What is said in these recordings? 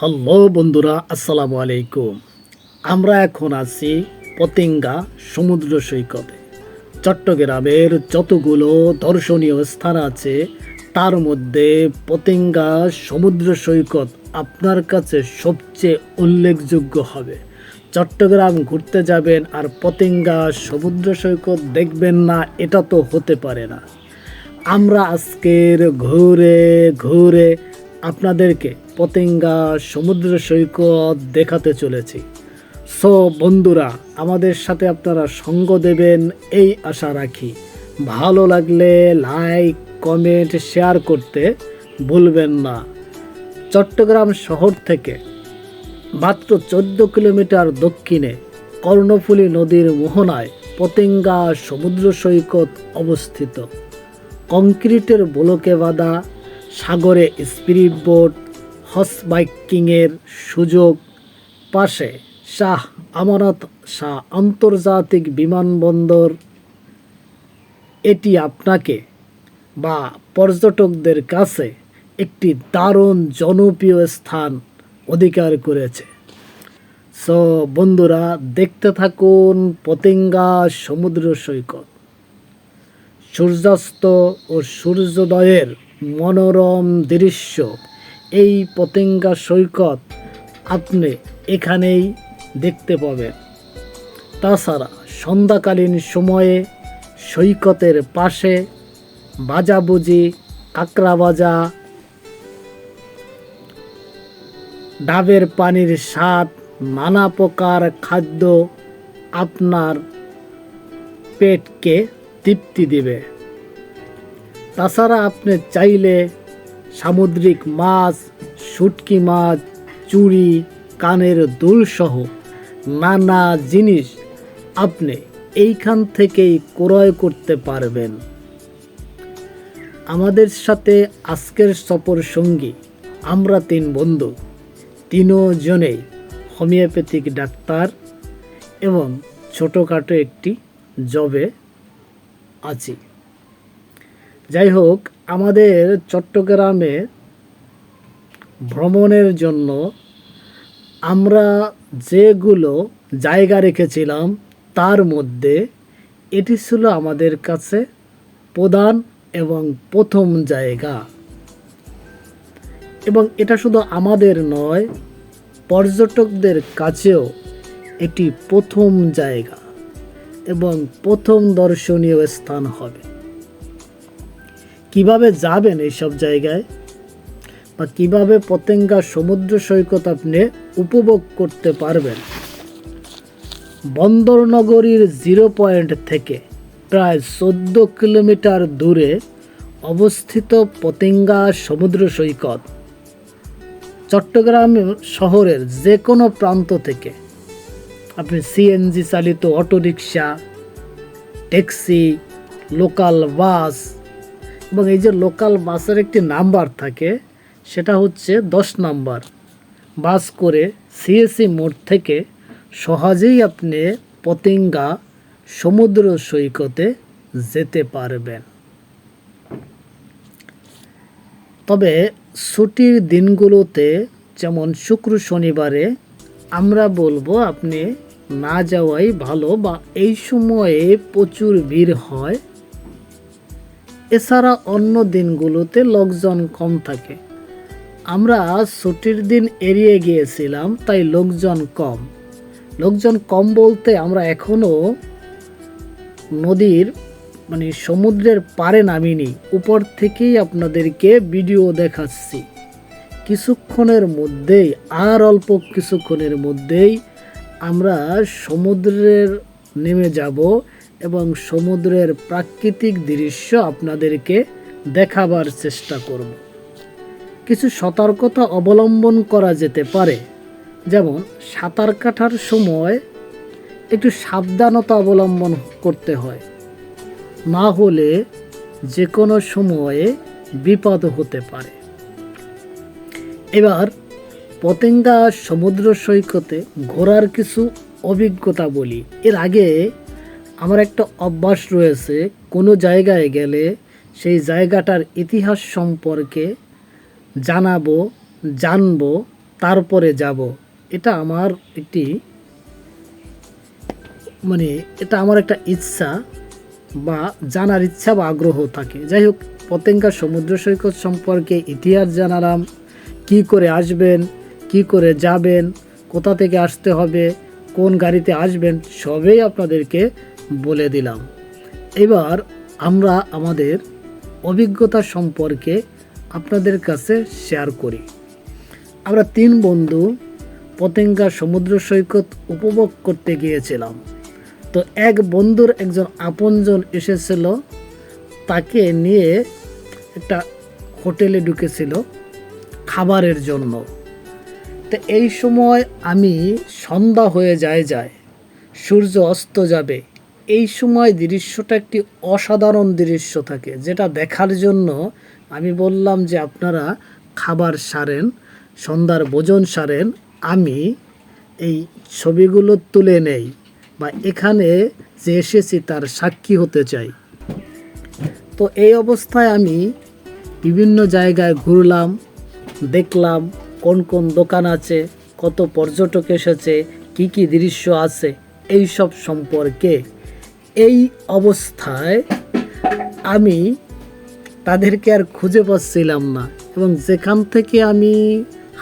Hello বন্ধুরা, আসসালামু আলাইকুম। আমরা এখন আছি পতেঙ্গা সমুদ্র সৈকতে। চট্টগ্রামের যতগুলো দর্শনীয় স্থান আছে তার মধ্যে পতেঙ্গা সমুদ্র সৈকত আপনার কাছে সবচেয়ে উল্লেখযোগ্য হবে। চট্টগ্রাম ঘুরতে যাবেন আর পতেঙ্গা সমুদ্র সৈকত দেখবেন না, এটা তো হতে পারে না। আমরা আজকের ঘুরে ঘুরে আপনাদেরকে পতেঙ্গা সমুদ্র সৈকত দেখাতে চলেছি। সো বন্ধুরা, আমাদের সাথে আপনারা সঙ্গ দেবেন এই আশা রাখি। ভালো লাগলে লাইক, কমেন্ট, শেয়ার করতে ভুলবেন না। চট্টগ্রাম শহর থেকে মাত্র 14 কিলোমিটার দক্ষিণে কর্ণফুলী নদীর মোহনায় পতেঙ্গা সমুদ্র সৈকত অবস্থিত। কংক্রিটের ব্লকে বাঁধা, সাগরে স্পিরিট বোট, হর্স বাইকিংয়ের সুযোগ, পাশে শাহ আমানত শাহ আন্তর্জাতিক বিমানবন্দর। এটি আপনাকে বা পর্যটকদের কাছে একটি দারুণ জনপ্রিয় স্থান অধিকার করেছে। সো বন্ধুরা, দেখতে থাকুন পতেঙ্গা সমুদ্র সৈকত। সূর্যাস্ত ও সূর্যোদয়ের মনোরম দৃশ্য এই পতেঙ্গা সৈকত আপনি এখানেই দেখতে পাবেন। তাছাড়া সন্ধ্যাকালীন সময়ে সৈকতের পাশে বাজাবুজি, কাঁকড়া ভাজা, ডাবের পানির স্বাদ, নানা প্রকার খাদ্য আপনার পেটকে তৃপ্তি দিবে। তাছাড়া আপনি চাইলে সামুদ্রিক মাছ, শুটকি মাছ, চুড়ি, কানের দুল সহ নানা জিনিস আপনি এইখান থেকেই ক্রয় করতে পারবেন। আমাদের সাথে আজকের সফর সঙ্গী আমরা 3 বন্ধু, তিনজনেই হোমিওপ্যাথিক ডাক্তার এবং ছোটোখাটো একটি জবে আছি। যাই হোক, আমাদের চট্টগ্রামে ভ্রমণের জন্য আমরা যেগুলো জায়গা রেখেছিলাম তার মধ্যে এটি ছিল আমাদের কাছে প্রধান এবং প্রথম জায়গা। এবং এটা শুধু আমাদের নয়, পর্যটকদের কাছেও এটি প্রথম জায়গা এবং প্রথম দর্শনীয় স্থান হবে। কিভাবে যাবেন এইসব জায়গায় বা কিভাবে পতেঙ্গা সমুদ্র সৈকত আপনি উপভোগ করতে পারবেন? বন্দরনগরীর 0 পয়েন্ট থেকে প্রায় 14 কিলোমিটার দূরে অবস্থিত পতেঙ্গা সমুদ্র সৈকত চট্টগ্রাম শহরের যে কোনো প্রান্ত থেকে আপনি সিএনজি চালিত অটোরিকশা, ট্যাক্সি, লোকাল বাস, এবং এই যে লোকাল বাসের একটি নাম্বার থাকে সেটা হচ্ছে 10 নাম্বার, বাস করে সিএসি মোড় থেকে সহজেই আপনি পতেঙ্গা সমুদ্র সৈকতে যেতে পারবেন। তবে ছুটির দিনগুলোতে, যেমন শুক্র শনিবারে, আমরা বলবো আপনি না যাওয়াই ভালো, বা এই সময়ে প্রচুর ভিড় হয়। এছাড়া অন্য দিনগুলোতে লোকজন কম থাকে। আমরা ছুটির দিন এড়িয়ে গিয়েছিলাম, তাই লোকজন কম। লোকজন কম বলতে আমরা এখনও নদীর সমুদ্রের পাড়ে নামিনি, উপর থেকেই আপনাদেরকে ভিডিও দেখাচ্ছি। কিছুক্ষণের মধ্যেই, আর অল্প কিছুক্ষণের মধ্যেই আমরা সমুদ্রের নেমে যাব এবং সমুদ্রের প্রাকৃতিক দৃশ্য আপনাদেরকে দেখাবার চেষ্টা করব। কিছু সতর্কতা অবলম্বন করা যেতে পারে, যেমন সাঁতার কাটার সময় একটু সাবধানতা অবলম্বন করতে হয়, না হলে যে কোনো সময়ে বিপদ হতে পারে। এবার পতেঙ্গা সমুদ্র সৈকতে ঘোরার কিছু অভিজ্ঞতা বলি। এর আগে আমার একটা অভ্যাস রয়েছে, কোনো জায়গায় গেলে সেই জায়গাটার ইতিহাস সম্পর্কে জানবো তারপরে যাব, এটা আমার একটি এটা আমার একটা ইচ্ছা বা জানার ইচ্ছা বা আগ্রহ থাকে। যাই হোক, পতেঙ্গা সমুদ্র সৈকত সম্পর্কে ইতিহাস জানালাম, কি করে আসবেন, কি করে যাবেন, কোথা থেকে আসতে হবে, কোন গাড়িতে আসবেন, সবই আপনাদেরকে বলে দিলাম। এবার আমরা আমাদের অভিজ্ঞতা সম্পর্কে আপনাদের কাছে শেয়ার করি। আমরা 3 বন্ধু পতেঙ্গা সমুদ্র সৈকত উপভোগ করতে গিয়েছিলাম। তো এক বন্ধুর একজন আপনজন এসেছিল, তাকে নিয়ে একটা হোটেলে ঢুকেছিল খাবারের জন্য। তো এই সময় আমি সন্ধ্যা হয়ে যায়, সূর্য অস্ত যাবে, এই সময় দৃশ্যটা একটি অসাধারণ দৃশ্য থাকে, যেটা দেখার জন্য আমি বললাম যে আপনারা খাবার সারেন, সন্ধ্যার ভোজন সারেন, আমি এই ছবিগুলো তুলে নেই বা এখানে যে এসেছি তার সাক্ষী হতে চাই। তো এই অবস্থায় আমি বিভিন্ন জায়গায় ঘুরলাম, দেখলাম কোন কোন দোকান আছে, কত পর্যটক এসেছে, কি কি দৃশ্য আছে, এই সব সম্পর্কে। এই অবস্থায় আমি তাদেরকে আর খুঁজে পাচ্ছিলাম না, এবং যেখান থেকে আমি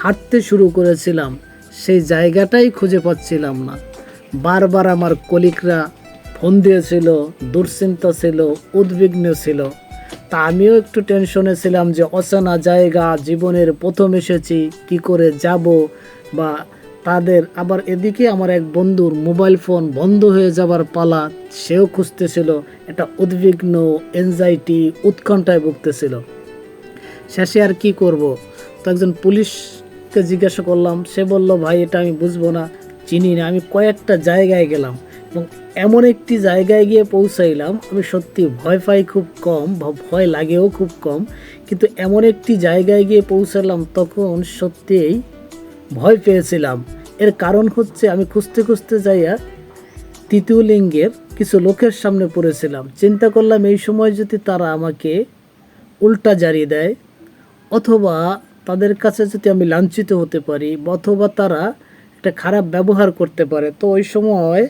হাঁটতে শুরু করেছিলাম সেই জায়গাটাই খুঁজে পাচ্ছিলাম না। বারবার আমার কলিগরা ফোন দিয়েছিল, দুশ্চিন্তা ছিল, উদ্বিগ্ন ছিল। তা আমিও একটু টেনশনে ছিলাম যে অচেনা জায়গা, জীবনের প্রথম এসেছি, কি করে যাব, বা তাদের আবার এদিকে আমার এক বন্ধুর মোবাইল ফোন বন্ধ হয়ে যাবার পালা, সেও খুঁজতেছিল, একটা উদ্বিগ্ন, এনজাইটি, উৎকণ্ঠায় ভুগতেছিল। শেষে আর কি করব, তো একজন পুলিশকে জিজ্ঞাসা করলাম, সে বলল, ভাই এটা আমি বুঝবো না, চিনি না। আমি কয়েকটা জায়গায় গেলাম এবং এমন একটি জায়গায় গিয়ে পৌঁছাইলাম, আমি সত্যি ভয় পাই খুব কম, ভয় লাগেও খুব কম, কিন্তু এমন একটি জায়গায় গিয়ে পৌঁছালাম তখন সত্যিই ভয় পেয়েছিলাম। এর কারণ হচ্ছে আমি খুঁজতে খুঁজতে যাইয়া তৃতীয় লিঙ্গের কিছু লোকের সামনে পড়েছিলাম। চিন্তা করলাম এই সময় যদি তারা আমাকে উল্টা জারিয়ে দেয়, অথবা তাদের কাছে যদি আমি লাঞ্ছিত হতে পারি, অথবা তারা একটা খারাপ ব্যবহার করতে পারে, তো ওই সময়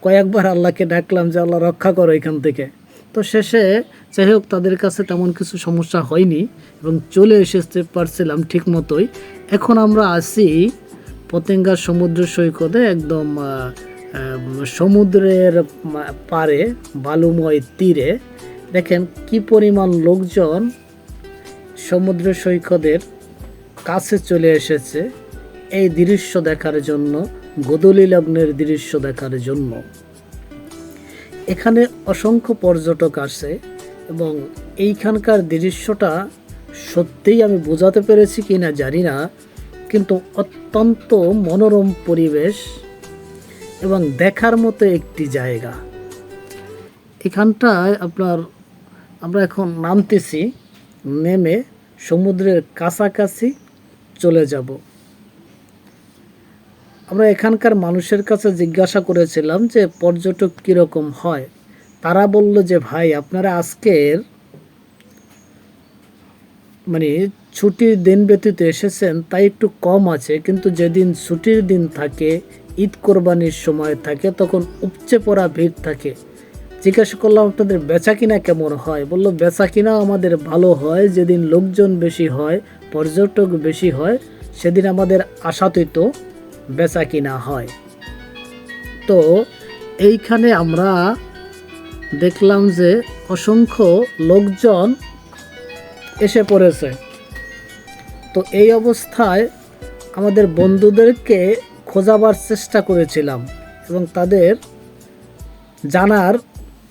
কয়েকবার আল্লাহকে ডাকলাম যে আল্লাহ রক্ষা করো এখান থেকে। তো শেষে যাই হোক, তাদের কাছে তেমন কিছু সমস্যা হয়নি এবং চলে এসেতে পারছিলাম ঠিক মতোই। এখন আমরা আছি পতেঙ্গা সমুদ্র সৈকতে, একদম সমুদ্রের পাড়ে, বালুময় তীরে। দেখেন কি পরিমাণ লোকজন সমুদ্র সৈকতের কাছে চলে এসেছে এই দৃশ্য দেখার জন্য, গোধূলি লগ্নের দৃশ্য দেখার জন্য। এখানে অসংখ্য পর্যটক আসে এবং এইখানকার দৃশ্যটা সত্যিই আমি বোঝাতে পেরেছি কি না জানি না, কিন্তু অত্যন্ত মনোরম পরিবেশ এবং দেখার মতো একটি জায়গা। এখানটায় আমরা এখন নামতেছি, নেমে সমুদ্রের কাছাকাছি চলে যাব। আমরা এখানকার মানুষের কাছে জিজ্ঞাসা করেছিলাম যে পর্যটক কীরকম হয়। তারা বলল যে ভাই আপনারা আজকের ছুটির দিন ব্যতীত এসেছেন তাই একটু কম আছে, কিন্তু যেদিন ছুটির দিন থাকে, ঈদ কোরবানির সময় থাকে, তখন উপচে পড়া ভিড় থাকে। জিজ্ঞাসা করলাম আপনাদের বেচা কিনা কেমন হয়? বলল বেচা কিনা আমাদের ভালো হয়, যেদিন লোকজন বেশি হয়, পর্যটক বেশি হয়, সেদিন আমাদের আশাতীত বেচা কিনা হয়। তো এইখানে আমরা দেখলাম যে অসংখ্য লোকজন এসে পড়েছে। তো এই অবস্থায় আমাদের বন্ধুদেরকে খোঁজাবার চেষ্টা করেছিলাম এবং তাদের জানার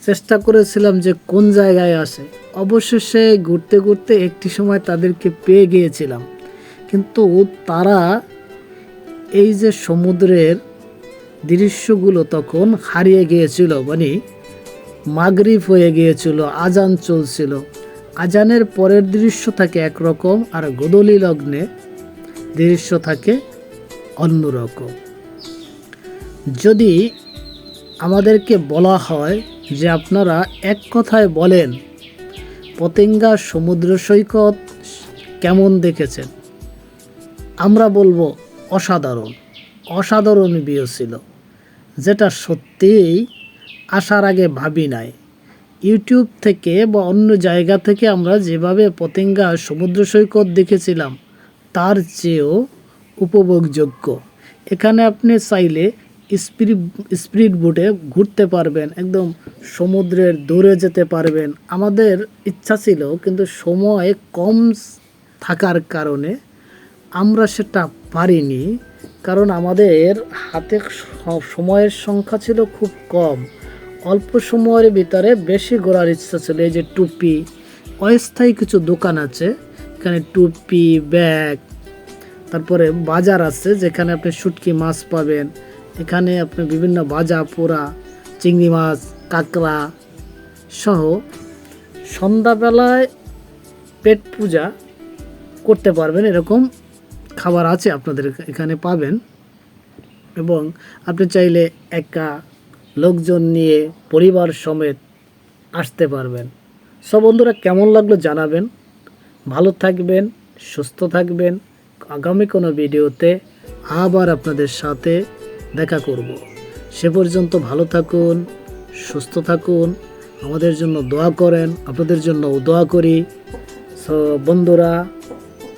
চেষ্টা করেছিলাম যে কোন জায়গায় আসে। অবশেষে ঘুরতে ঘুরতে একটি সময় তাদেরকে পেয়ে গিয়েছিলাম, কিন্তু তারা এই যে সমুদ্রের দৃশ্যগুলো তখন হারিয়ে গিয়েছিল, মাগরিব হয়ে গিয়েছিল, আজান চলছিল। আজানের পরের দৃশ্য থাকে একরকম, আর গোধূলি লগ্নে দৃশ্য থাকে অন্যরকম। যদি আমাদেরকে বলা হয় যে আপনারা এক কথায় বলেন পতেঙ্গা সমুদ্র সৈকত কেমন দেখেছেন, আমরা বলবো অসাধারণ অসাধারণ ভিউ ছিল, যেটা সত্যিই আসার আগে ভাবি নাই। ইউটিউব থেকে বা অন্য জায়গা থেকে আমরা যেভাবে পতেঙ্গা সমুদ্র সৈকত দেখেছিলাম তার চেয়েও উপভোগযোগ্য। এখানে আপনি চাইলে স্পিড বোটে ঘুরতে পারবেন, একদম সমুদ্রের দূরে যেতে পারবেন। আমাদের ইচ্ছা ছিল, কিন্তু সময় কম থাকার কারণে আমরা সেটা পারিনি, কারণ আমাদের হাতে সময়ের সংখ্যা ছিল খুব কম। অল্প সময়ের ভিতরে বেশি ঘোরার ইচ্ছা ছিল। এই যে টুপি, অস্থায়ী কিছু দোকান আছে এখানে, টুপি, ব্যাগ, তারপরে বাজার আছে যেখানে আপনি শুটকি মাছ পাবেন। এখানে আপনি বিভিন্ন ভাজা পোড়া চিংড়ি মাছ, কাঁকড়া সহ সন্ধ্যাবেলায় পেট পূজা করতে পারবেন, এরকম খাবার আছে আপনাদের এখানে পাবেন। এবং আপনি চাইলে একা, লোকজন নিয়ে, পরিবার সমেত আসতে পারবেন। সব বন্ধুরা, কেমন লাগলো জানাবেন। ভালো থাকবেন, সুস্থ থাকবেন। আগামী কোনো ভিডিওতে আবার আপনাদের সাথে দেখা করব। সে পর্যন্ত ভালো থাকুন, সুস্থ থাকুন, আমাদের জন্য দোয়া করেন, আপনাদের জন্যও দোয়া করি। সো বন্ধুরা,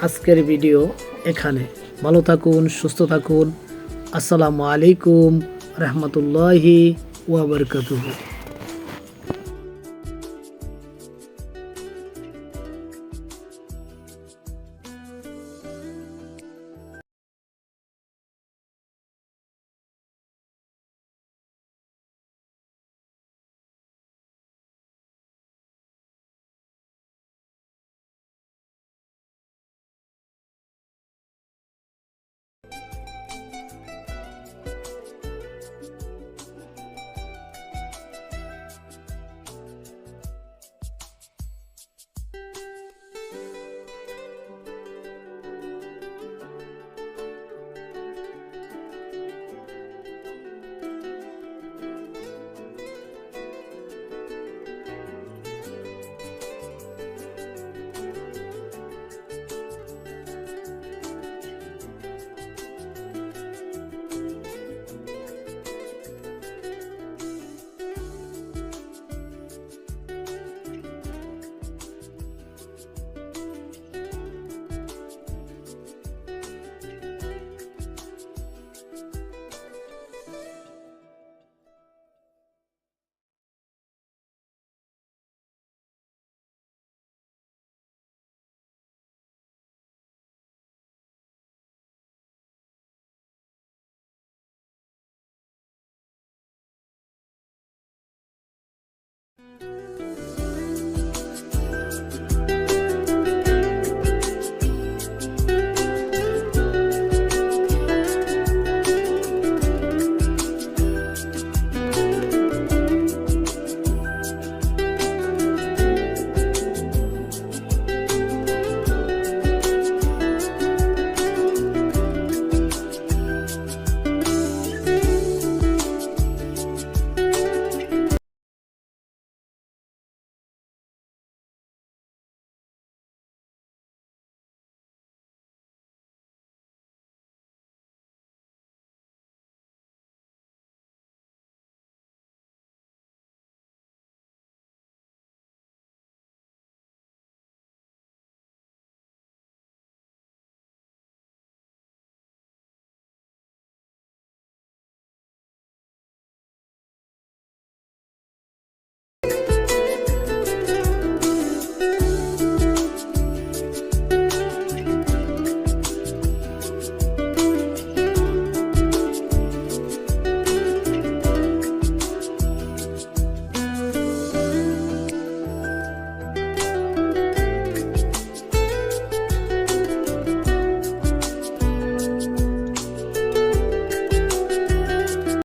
আজকের ভিডিও এখানে। ভালো থাকুন, সুস্থ থাকুন। আসসালামু আলাইকুম রহমতুল্লাহি ওয়া বারাকাতুহু।